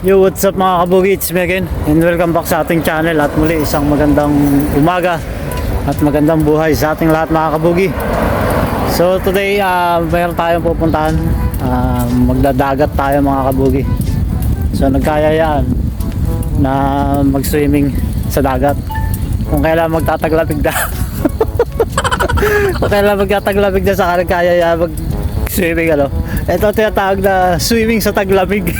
Yo, what's up mga kabugi, it's me again and welcome back sa ating channel. At muli isang magandang umaga at magandang buhay sa ating lahat mga kabugi. So today mayroon tayong pupuntahan, magdadagat tayo mga kabugi. So nagkayayaan na mag swimming sa dagat kung kailan magtataglabig na. Kung kailan magtataglabig na sa kayayaan mag swimming ito tinatawag na swimming sa taglamig.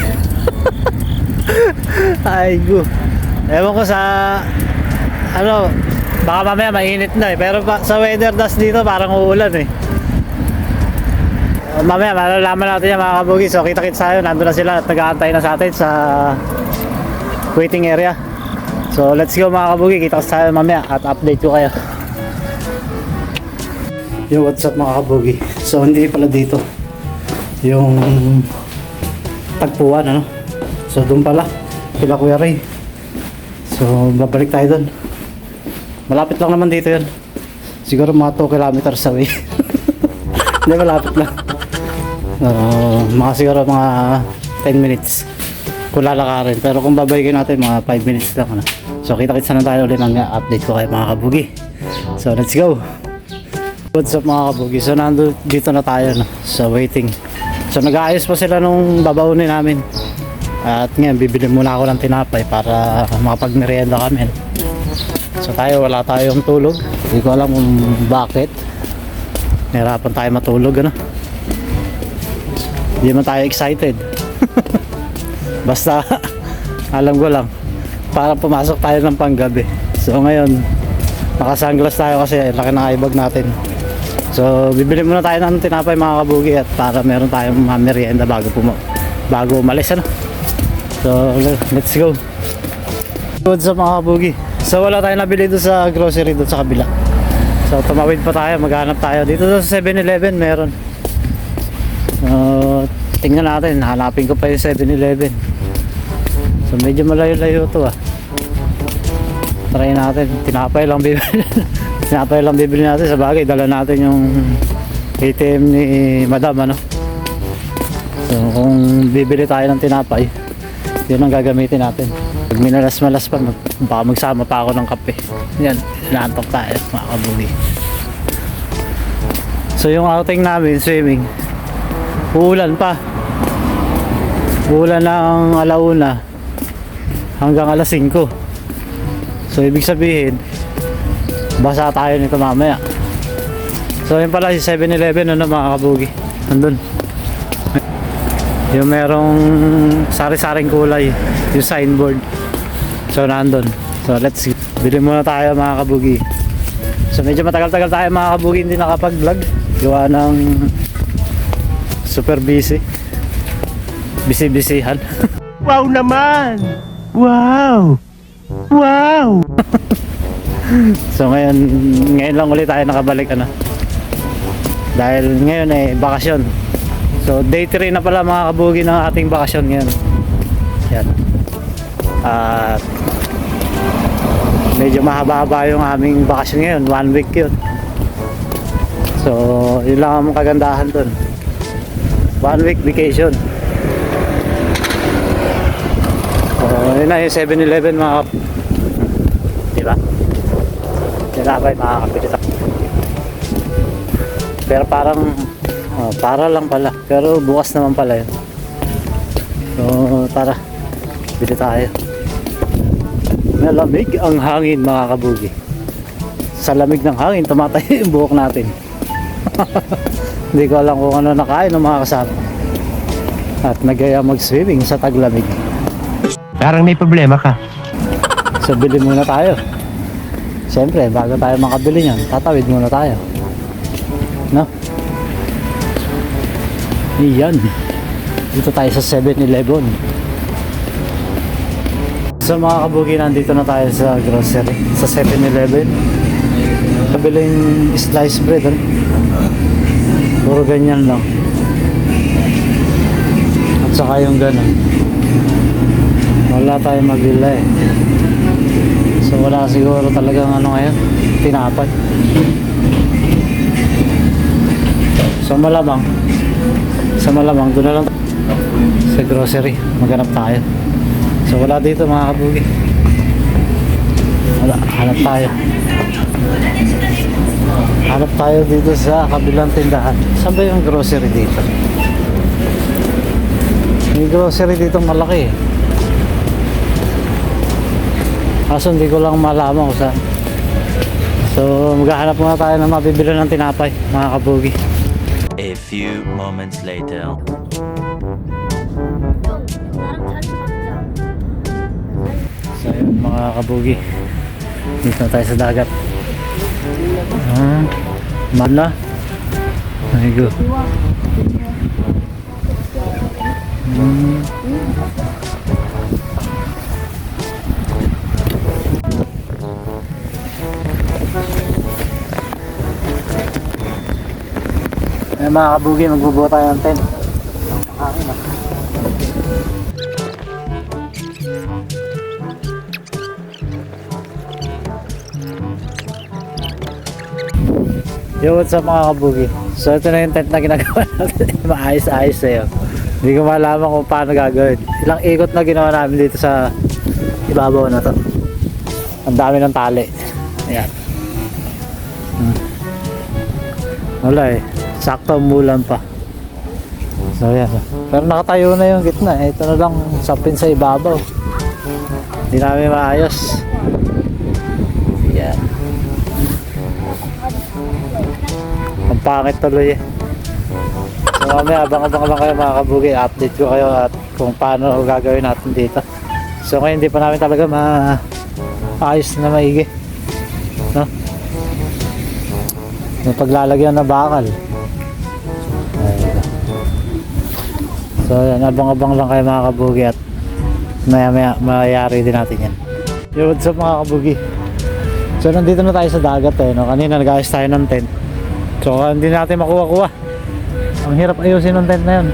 Ay go. Ewan ko sa baka mamaya mainit na pero sa weather dust dito parang uulan mamaya malalaman natin yan mga kabugi. So kita-kits tayo, nandun na sila at nag-aantay na sa atin sa waiting area. So let's go mga kabugi, kita-kits tayo mamaya at update ko kayo. Yo, what's up mga kabugi. So hindi pala dito yung tagpuan so doon pala kila Kuya Ray. So babalik tayo doon. Malapit lang naman dito yun, siguro mga 2 kilometers away. Hindi, malapit lang. Mga siguro mga 10 minutes kung lalakarin, pero kung babalikin natin mga 5 minutes lang So kita-kits na tayo ulit, update ko kayo mga kabugi. So let's go. What's up mga kabugi. So nandito dito na tayo sa waiting. So nag-aayos pa sila nung babaunin namin. At ngayon bibili muna ako ng tinapay para makapagmerienda kami. So tayo, wala tayong tulog. Hindi ko alam kung bakit nahirapan tayo matulog Hindi man tayo excited. Basta alam ko lang para pumasok tayo ng panggabi. So ngayon nakasunglass tayo kasi laki ng eyebag natin. So bibili muna tayo ng tinapay mga kabugi at para meron tayong merienda bago umalis So let's go. What's up mga kabugi. So wala tayong nabili doon sa grocery doon sa kabila. So tumawid pa tayo, maghanap tayo dito sa 7-Eleven meron. Tingnan natin, hanapin ko pa yung 7-Eleven. So medyo malayo-layo to Try natin, tinapay lang bibili. Tinapay lang bibili natin, sa bagay dala natin yung ATM ni Madam So kung bibili tayo ng tinapay, yun ang gagamitin natin. Pag minalas-malas pa, baka magsama pa ako ng kape. Yan, inaantok tayo mga kabugi. So yung outing namin, swimming, uulan pa. Uulan ng alauna hanggang alas 5. So ibig sabihin basa tayo nito mamaya. So yun pala si 7-Eleven mga kabugi. Nandun yung merong sari-saring kulay, yung signboard. So nandun. So let's see. Bili muna tayo mga kabugi. So medyo matagal-tagal tayo mga kabugi hindi nakapag-vlog. Gawa ng super busy. Busy-busyhan. Wow naman! Wow! Wow! So ngayon lang ulit tayo nakabalik dahil ngayon bakasyon. So day 3 na pala mga kabugi ng ating bakasyon ngayon. Yan. At medyo mahaba-haba yung aming bakasyon ngayon, 1 week yun. So yun lang ang kagandahan dun, 1 week vacation. So yun na yung 7-Eleven mga diba? Tinapay makakapit. Pero parang para lang pala, pero bukas naman pala yun. So tara, bili tayo. Malamig ang hangin mga kabugi. Sa lamig ng hangin tumatay yung buhok natin. Hindi ko alam kung ano nakain ng mga kasama at nagaya mag-swimming sa taglamig. Parang may problema ka. So bili muna tayo. Siyempre bago tayo makabili niyan, tatawid muna tayo, Iyan. Dito tayo sa 7-Eleven. So mga kabugi, nandito na tayo sa grocery, sa 7-Eleven. Kabiling sliced bread puro ganyan lang. At saka yung ganun. Wala tayong mabili So wala siguro talagang ngayon, tinapay. So malamang doon na lang sa grocery maghanap tayo. So wala dito mga kabugi. Wala, hanap tayo. Hanap tayo dito sa kabilang tindahan. Saan ba yung grocery dito? May grocery dito malaki eh. Kaso hindi ko lang malaman kung saan. So maghahanap muna tayo ng mabibili ng tinapay mga kabugi. A few moments later. So yun mga kabugi, dito na tayo sa dagat. Mahal na. There you go. Ay mga kabugi, magbubuo tayo ng tent. Yo, what's up mga kabugi? So ito na yung tent na ginagawa natin. Maayos-ayos sa'yo. Hindi ko malaman kung paano gagawin. Ilang ikot na ginawa namin dito sa ibabaw na to. Ang dami ng tali. Ayan. Wala eh. Sakto umulan pa. So yan. Pero nakatayo na yung gitna. Ito na lang sapin sa ibabaw. Hindi namin maayos. Yan. Ang pangit tuloy eh. So mamaya abang-abang kayo mga kabugi. Update ko kayo at kung paano gagawin natin dito. So ngayon hindi pa namin talaga maayos na maigi. No? May paglalagyan na bakal. So yan, abang-abang lang kayo mga kabugi at maya-maya mayayari din natin yan. Yo, what's up mga kabugi? So nandito na tayo sa dagat eh, no? Kanina nag-ayos tayo ng tent. So hindi natin makuha-kuha. Ang hirap ayusin ng tent na yun.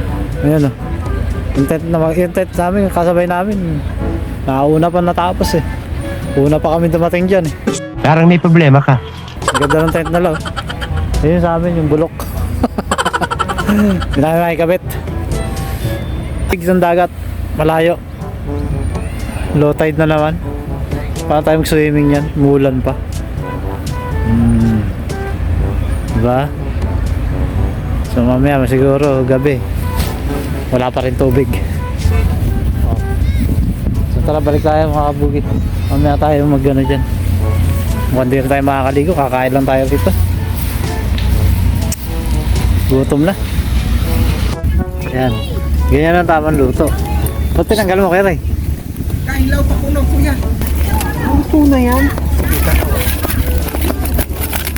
Ayan o. Yung tent namin, kasabay namin. Nauna pa natapos eh. Una pa kami dumating dyan eh. Parang may problema ka. Ang ganda ng tent na lang. Ayun sa amin yung bulok. Hindi namin makikabit. Tignan dagat. Malayo. Low tide na naman. Para tayo mag-swimming yan. Mulan pa. Diba? So mamaya siguro gabi wala pa rin tubig. So tara, balik tayo mga kabugit. Mamaya tayo mag-ano dyan. Mukhang di na tayo makakaligo. Kakain lang tayo dito. Gutom na. Ayan. Ganyan ang tamang luto. Ba't tinanggal mo kaya Ray? Kahilaw pa kuno kuya. Ang tuna yan.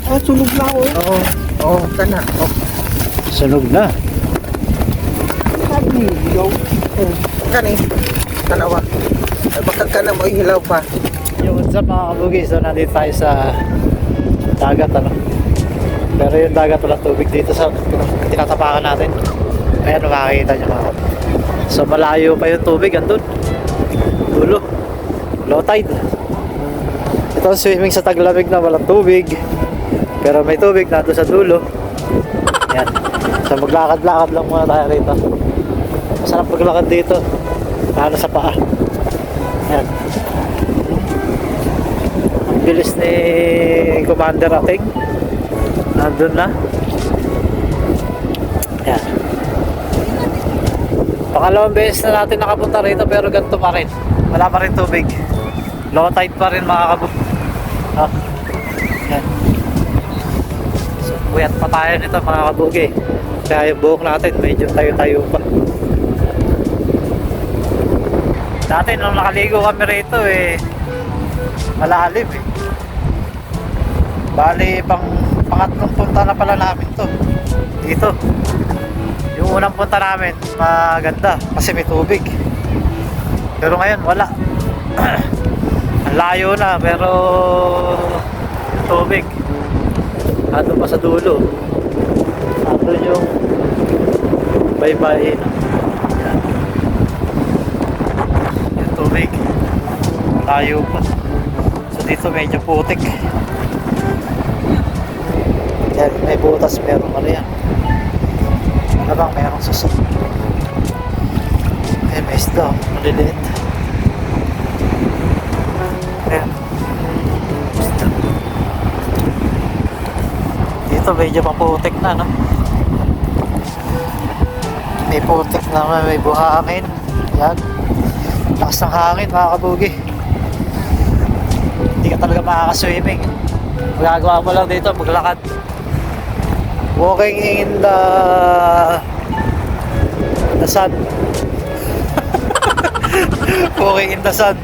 Oh, sunog na ako. Oo, tana. Oh. Sunog na. Sabi, hilaw. Oh, kani. Tanawa. Baka ka na mo hilaw pa. Yo, what's up mga kabugi? So nandito tayo sa dagat ano. Pero yung dagat wala tubig dito sa tinatapakan natin. Ayan, makakita nyo mga kabugi. So malayo pa yung tubig, andun. Dulo. Low tide. Ito ang swimming sa taglamig na walang tubig. Pero may tubig na doon sa dulo. Ayan. So maglakad-lakad lang muna tayo rito. Masarap maglakad dito. Lalo sa paa. Ayan. Ang bilis ni Commander Ating. Nandun na. Ayan. Pangalawang beses na natin nakapunta rito pero ganito pa rin. Wala pa rin tubig. Low tide pa rin mga kabuk. Oh. Ayan. So puyat pa tayo nito mga kabugi. Kaya yung buhok natin medyo tayo-tayo pa. Dati nung nakaligo kami rito eh malalim eh. Bali pangatlong punta na pala namin to dito. Yung unang punta namin maganda kasi may tubig, pero ngayon wala. Ang layo na pero tubig ando pa sa dulo, ando yung bye-bye yung tubig, layo pa. So dito medyo putik. Yan, may butas, meron ano yan. Ano bang merong susok? Eh, may isda, maliliit. Ayan. Dito medyo maputik na, no? May putik na, may buhangin. Yan. Lakas ng hangin, mga kabugi. Hindi ka talaga makakaswimming. Magagawa mo lang dito, maglakad. Walking in the sun. Walking in the sun.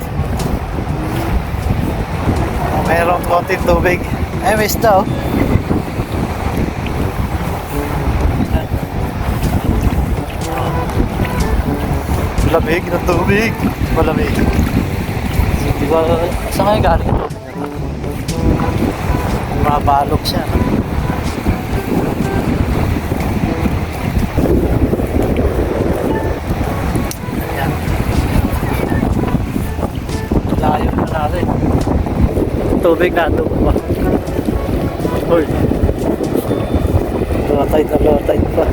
Mayroong konting tubig. Eh, may isda, oh. Malamig ng tubig. Malamig. Hindi ko, saan kayo galing ito? Mabalog siya. Ayan. Layo na natin. Tubig na ito pa. Uy. Low tide na low tide pa.